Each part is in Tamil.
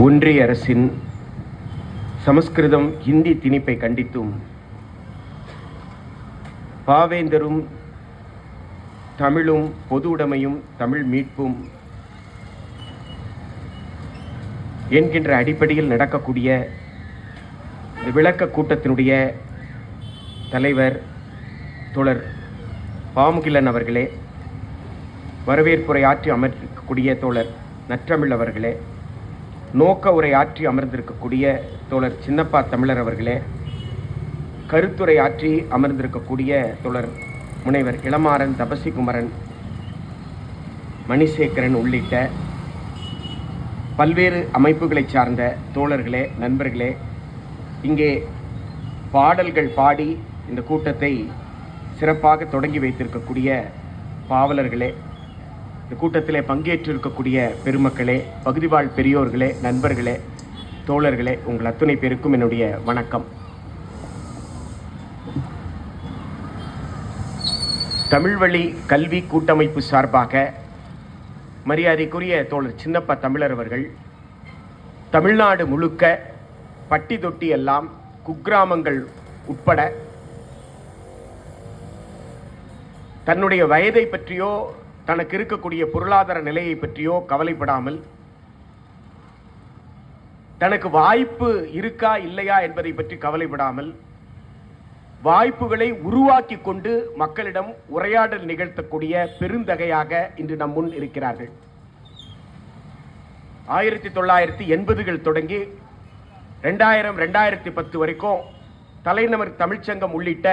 ஒன்றிய அரசின் சமஸ்கிருதம் ஹிந்தி திணிப்பை கண்டித்தும் பாவேந்தரும் தமிழும் பொது உடைமையும் தமிழ் மீட்பும் என்கின்ற அடிப்படையில் நடக்கக்கூடிய விளக்க கூட்டத்தினுடைய தலைவர் தோழர் பாமுகிலன் அவர்களே, வரவேற்புரை ஆற்றி அமர்ந்திருக்கக்கூடிய தோழர் நற்றமிழ் அவர்களே, நோக்க உரை ஆற்றி அமர்ந்திருக்கக்கூடிய தோழர் சின்னப்பா தமிழர் அவர்களே, கருத்துரை ஆற்றி அமர்ந்திருக்கக்கூடிய தோழர் முனைவர் இளமாறன், தபசிகுமரன், மணிசேகரன் உள்ளிட்ட பல்வேறு அமைப்புகளை சார்ந்த தோழர்களே, நண்பர்களே, இங்கே பாடல்கள் பாடி இந்த கூட்டத்தை சிறப்பாக தொடங்கி வைத்திருக்கக்கூடிய பாவலர்களே, இந்த கூட்டத்திலே பங்கேற்றிருக்கக்கூடிய பெருமக்களே, பகுதிவாழ் பெரியோர்களே, நண்பர்களே, தோழர்களே, உங்கள் அத்துணை பேருக்கும் என்னுடைய வணக்கம். தமிழ்வழி கல்வி கூட்டமைப்பு சார்பாக மரியாதைக்குரிய தோழர் சின்னப்பா தமிழர் அவர்கள் தமிழ்நாடு முழுக்க பட்டி தொட்டி எல்லாம் குக்கிராமங்கள் உட்பட தன்னுடைய வயதை பற்றியோ தனக்கு இருக்கக்கூடிய பொருளாதார நிலையை பற்றியோ கவலைப்படாமல் தனக்கு வாய்ப்பு இருக்கா இல்லையா என்பதை பற்றி கவலைப்படாமல் வாய்ப்புகளை உருவாக்கி கொண்டு மக்களிடம் உரையாடல் நிகழ்த்தக்கூடிய பெருந்தகையாக இன்று நம் முன் இருக்கிறார்கள். 1980கள் தொடங்கி 2000-2010 வரைக்கும் தலைநகர் தமிழ்ச்சங்கம் உள்ளிட்ட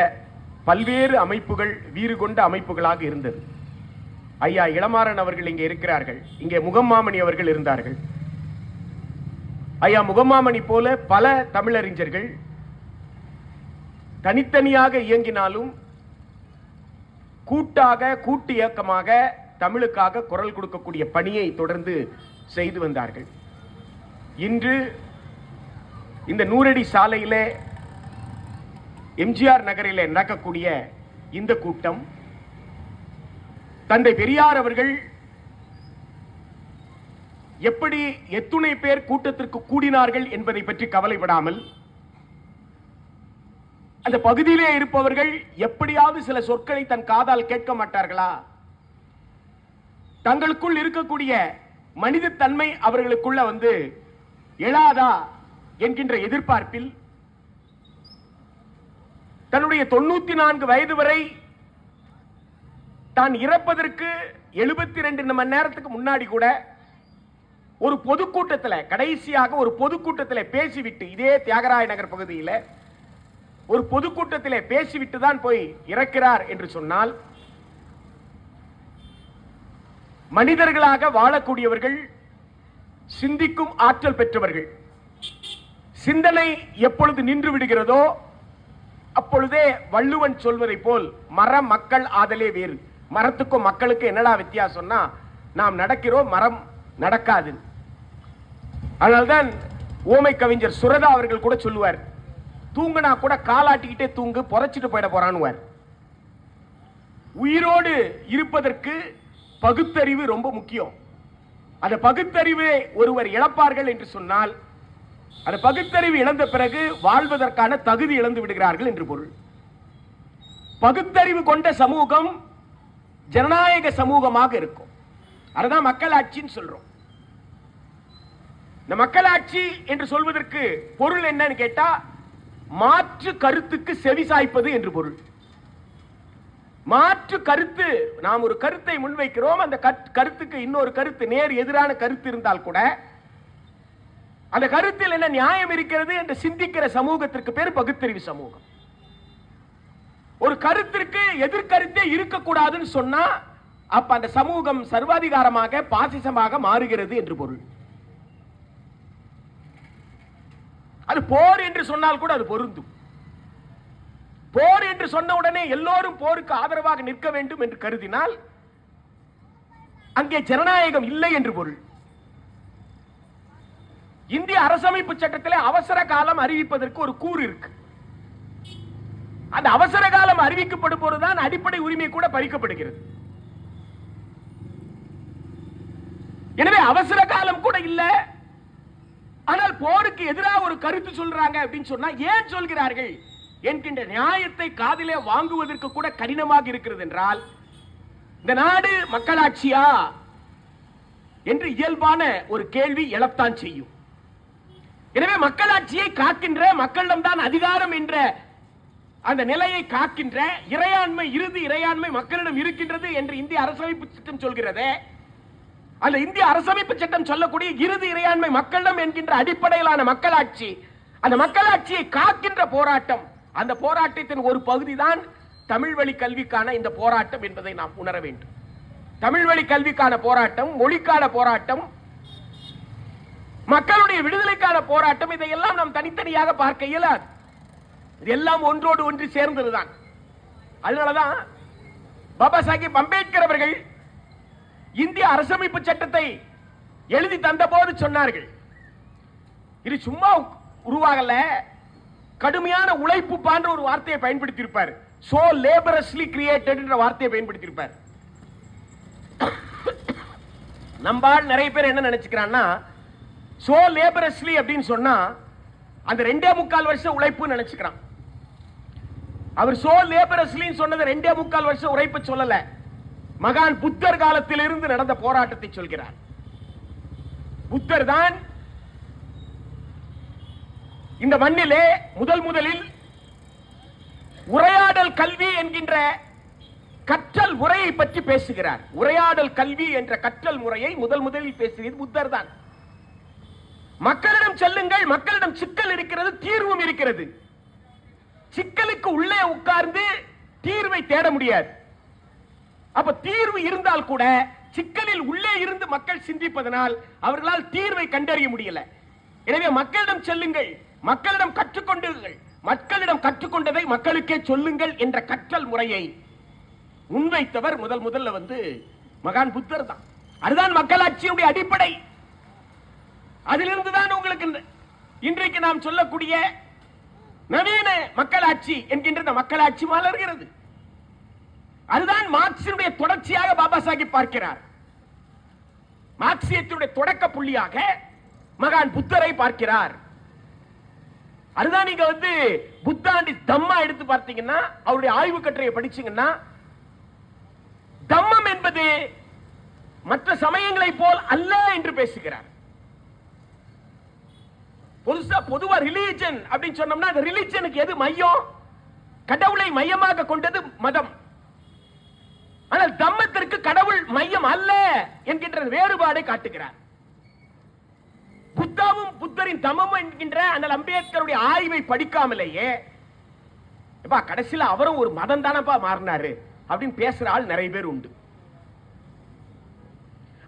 பல்வேறு அமைப்புகள் வீறு கொண்ட அமைப்புகளாக இருந்தது. ஐயா இளமாறன் அவர்கள் இங்கே இருக்கிறார்கள். இங்கே முகம்மாமணி அவர்கள் இருந்தார்கள். ஐயா முகம்மாமணி போல பல தமிழறிஞர்கள் தனித்தனியாக இயங்கினாலும் கூட்டு இயக்கமாக தமிழுக்காக குரல் கொடுக்கக்கூடிய பணியை தொடர்ந்து செய்து வந்தார்கள். இன்று இந்த 100 அடி சாலையிலே எம்ஜிஆர் நகரிலே நடக்கக்கூடிய இந்த கூட்டம் தந்தை பெரியார் அவர்கள் எப்படி எத்துணை பேர் கூட்டத்திற்கு கூடினார்கள் என்பதை பற்றி கவலைப்படாமல் அந்த பகுதியிலே இருப்பவர்கள் எப்படியாவது சில சொற்களை தன் காதால் கேட்க மாட்டார்களா, தங்களுக்குள் இருக்கக்கூடிய மனித தன்மை அவர்களுக்குள்ள எழாதா என்கின்ற எதிர்பார்ப்பில் தன்னுடைய 94 வயது வரை தான் இறப்பதற்கு 72 மணி நேரத்துக்கு முன்னாடி கூட ஒரு பொதுக்கூட்டத்தில், கடைசியாக ஒரு பொதுக்கூட்டத்தில் பேசிவிட்டு, இதே தியாகராய நகர் பகுதியில் ஒரு பொதுக்கூட்டத்திலே பேசிவிட்டு தான் போய் இறக்கிறார் என்று சொன்னால், மனிதர்களாக வாழக்கூடியவர்கள், சிந்திக்கும் ஆற்றல் பெற்றவர்கள், சிந்தனை எப்பொழுது நின்று விடுகிறதோ அப்பொழுதே வள்ளுவன் சொல்வதை போல் மரம் மக்கள் ஆதலே வேறு. மரத்துக்கும் மக்களுக்கு என்னடா வித்தியாசம்னா, நாம் நடக்கிறோம், மரம் நடக்காது. அதனால்தான் ஓமை கவிஞர் சுரதா அவர்கள் கூட சொல்லுவார், தூங்குனா கூட காலாட்டிக்கிட்டே தூங்கு, புதைச்சிட்டு போயிட போறான்னு. உயிரோடு இருப்பதற்கு பகுத்தறிவு ரொம்ப முக்கியம். அந்த பகுத்தறிவை ஒருவர் இழப்பார்கள் என்று சொன்னால், அந்த பகுத்தறிவு இழந்த பிறகு வாழ்வதற்கான தகுதி இழந்து விடுகிறார்கள் என்று பொருள். பகுத்தறிவு கொண்ட சமூகம் ஜனநாயக சமூகமாக இருக்கும். அதுதான் மக்களாட்சின்னு சொல்றோம். இந்த மக்களாட்சி என்று சொல்வதற்கு பொருள் என்னன்னு கேட்டா, மாற்று கருத்துக்கு செவிசாய்ப்பது என்று பொருள். மாற்று கருத்து, நாம் ஒரு கருத்தை முன்வைக்கிறோம், அந்த கருத்துக்கு இன்னொரு கருத்து, நேர் எதிரான கருத்து இருந்தால் கூட அந்த கருத்தில் என்ன நியாயம் இருக்கிறது என்று சிந்திக்கிற சமூகத்திற்கு பேர் பகுத்தறிவு சமூகம். ஒரு கருத்திற்கு எதிர்கருத்தே இருக்கக்கூடாதுன்னு சொன்னா அப்ப அந்த சமூகம் சர்வாதிகாரமாக, பாசிசமாக மாறுகிறது என்று பொருள். அது போர் என்று சொன்னால் கூட அது பொருந்தும். போர் என்று சொன்ன உடனே எல்லோரும் போருக்கு ஆதரவாக நிற்க வேண்டும் என்று கருதினால் அங்கே ஜனநாயகம் இல்லை என்று பொருள். இந்திய அரசமைப்பு சட்டத்திலே அவசர காலம் அறிவிப்பதற்கு ஒரு கூறு இருக்கு. அந்த அவசர காலம் அறிவிக்கப்படும் போதுதான் அடிப்படை உரிமை கூட பறிக்கப்படுகிறது. எனவே அவசர காலம் கூட இல்ல, ஆனால் போருக்கு எதிராக ஒரு கருத்து சொல்றாங்க அப்படின்னு சொன்னா ஏன் சொல்கிறார்கள் என்கின்ற நியாயத்தை காதிலே வாங்குவதற்கு கூட கடினமாக இருக்கிறது என்றால், இந்த நாடு மக்களாட்சியா என்று இயல்பான ஒரு கேள்வி எழத்தான் செய்யும். எனவே மக்களாட்சியை காக்கின்ற, மக்களிடம்தான் அதிகாரம் என்ற அந்த நிலையை காக்கின்ற இறையாண்மை, இறுதி இறையாண்மை மக்களிடம் இருக்கின்றது என்று இந்திய அரசமைப்பு சட்டம் சொல்கிறது. அந்த இந்திய அரசமைப்பு சட்டம் சொல்லக்கூடிய இறுதி இறையாண்மை மக்களிடம் என்கின்ற அடிப்படையிலான மக்களாட்சி, அந்த மக்களாட்சியை காக்கின்ற போராட்டம், அந்த போராட்டத்தின் ஒரு பகுதி தான் தமிழ் வழி கல்விக்கான இந்த போராட்டம் என்பதை நாம் உணர வேண்டும். தமிழ் வழி கல்விக்கான போராட்டம், மொழிக்கான போராட்டம், மக்களுடைய விடுதலைக்கான போராட்டம், இதையெல்லாம் நாம் தனித்தனியாக பார்க்க இயலாது. இதெல்லாம் ஒன்றோடு ஒன்று சேர்ந்ததுதான். அதனாலதான் பாபா சாஹிப் அம்பேத்கர் அவர்கள் இந்திய அரசமைப்பு சட்டத்தை எழுதி தந்த போது சொன்னார்கள், இது சும்மா உருவாகல, கடுமையான உழைப்பு போன்ற ஒரு வார்த்தையை பயன்படுத்தி இருப்பார். சோ லேபரஸ்லி கிரியேட்டட் என்ற வார்த்தையை பயன்படுத்தி இருப்பார். நம்பால் நிறைய பேர் என்ன நினைச்சுக்கிறான்னா, சோ லேபரஸ்லி அப்படின்னு சொன்னா அந்த 2.25 வருஷம் உழைப்பு நினைச்சுக்கிறான். அவர் சோ லேபரஸ்லி சொன்னது 2.25 வருஷம் உழைப்பு சொல்லல, மகான் புத்தர் காலத்தில் இருந்து நடந்த போராட்டத்தை சொல்கிறார். புத்தர் தான் இந்த மண்ணிலே முதலில் உரையாடல் கல்வி என்கின்ற கற்றல் முறையை பற்றி பேசுகிறார். உரையாடல் கல்வி என்ற கற்றல் முறையை முதலில் பேசியது புத்தர் தான். மக்களிடம் செல்லுங்கள், மக்களிடம் சிக்கல் இருக்கிறது, தீர்வும் இருக்கிறது. சிக்கலுக்கு உள்ளே உட்கார்ந்து தீர்வை தேட முடியாது. அப்ப தீர்வு இருந்தால் கூட சிக்கலில் உள்ளே இருந்து மக்கள் சிந்திப்பதனால் அவர்களால் தீர்வை கண்டறிய முடியல. எனவே மக்களிடம் செல்லுங்கள், மக்களிடம் கற்றுக்கொண்டுங்கள், மக்களிடம் கற்றுக்கொண்டதை மக்களுக்கே சொல்லுங்கள் என்ற கற்றல் முறையை முன்வைத்தவர் முதல்ல மகான் புத்தர் தான். அதுதான் மக்களாட்சியுடைய அடிப்படை. அதிலிருந்துதான் உங்களுக்கு இன்றைக்கு நாம் சொல்லக்கூடிய நவீன மக்களாட்சி என்கின்ற மக்களாட்சி மலர்கிறது. அதுதான் மார்க்சினுடைய தொடர்ச்சியாக பாபா சாஹிப் பார்க்கிறார். மார்க்சியத்தினுடைய தொடக்க புள்ளியாக மகான் புத்தரை பார்க்கிறார். அதுதான் நீங்க புத்தாண்டி தம்மா எடுத்து பார்த்தீங்கன்னா, அவருடைய ஆய்வு கட்டுரையை படிச்சீங்கன்னா, தம்மம் என்பது மற்ற சமயங்களை போல் அல்ல என்று பேசுகிறார். பொதுவா ரிலிஜன் அப்படின்னு சொன்னோம்னா, அந்த ரிலிஜனுக்கு எது மையம்? கடவுளை மையமாக கொண்டது மதம். ஆனால் தம்மத்திற்கு கடவுள் மையம் அல்ல என்கின்ற வேறுபாடை காட்டுகிறார். புத்தாவும் புத்தரின் தமமும் என்கின்ற அந்த அம்பேத்கருடைய ஆய்வை படிக்காமலேயே கடைசியில் அவரும் ஒரு மதம் தானப்பா மாறினாரு அப்படின்னு பேசுற ஆள் நிறைய பேர் உண்டு.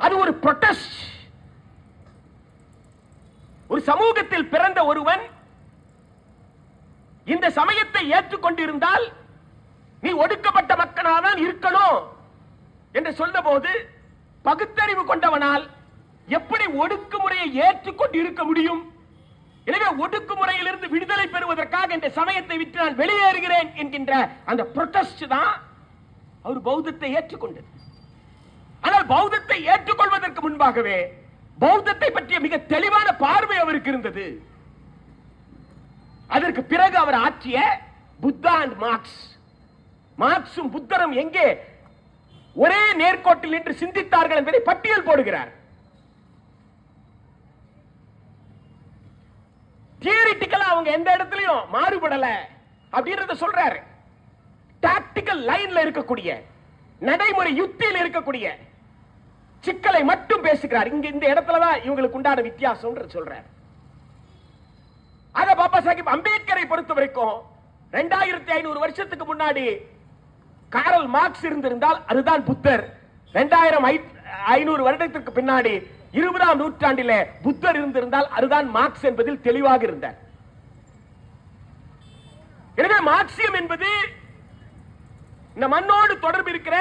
அது ஒரு புரொட்டஸ்ட். ஒரு சமூகத்தில் பிறந்த ஒருவன் இந்த சமயத்தை ஏற்றுக்கொண்டிருந்தால் நீ ஒடுக்கப்பட்ட மக்களாதான் இருக்கணும் என்று சொல்ல போது, பகுத்தறிவு கொண்டவனால் எப்படி ஒடுக்குமுறையை ஏற்றுக்கொண்டு இருக்க முடியும்? எனவே ஒடுக்குமுறையிலிருந்து விடுதலை பெறுவதற்காக இந்த சமயத்தை விட்டு நான் வெளியேறுகிறேன் என்கின்ற அந்த புரொட்டஸ்ட் தான் அவர் பௌத்தத்தை ஏற்றுக்கொண்டது. ஆனால் பௌத்தத்தை ஏற்றுக்கொள்வதற்கு முன்பாகவே பௌத்தத்தை பற்றிய மிக தெளிவான பார்வை அவருக்கு இருந்தது. அதற்கு பிறகு அவர் ஆற்றிய புத்தா அண்ட் மார்க்ஸ், மார்க்சும் புத்தரும் எங்கே ஒரே நேர்கோட்டில் நின்று சிந்தித்தார்கள் என்பதை பட்டியல் போடுகிறார். தியரிட்டிக்கலா அவங்க எந்த இடத்திலையும் மாறுபடல அப்படின்றத சொல்றாரு. டாக்டிக்கல் லைன்ல இருக்கக்கூடிய, நடைமுறை யுக்தியில் இருக்கக்கூடிய சிக்கலை மட்டும் பேசுகிறார். இங்க இந்த இடத்துலதான் இவங்களுக்கு உண்டான வித்தியாசம் சொல்றார். அத பாபா சாஹிப் அம்பேத்கரை பொறுத்த வரைக்கும் 2500 வருஷத்துக்கு முன்னாடி காரல் மார்க்ஸ் இருந்திருந்தால் அதுதான் புத்தர். 2500 வருடத்திற்கு பின்னாடி 20ஆம் நூற்றாண்டிலே புத்தர் இருந்திருந்தால் அதுதான் மார்க்ஸ் என்பதில் தெளிவாக இருந்தார். எனவே மார்க்சியம் என்பது இந்த மண்ணோடு தொடர்பு இருக்கிற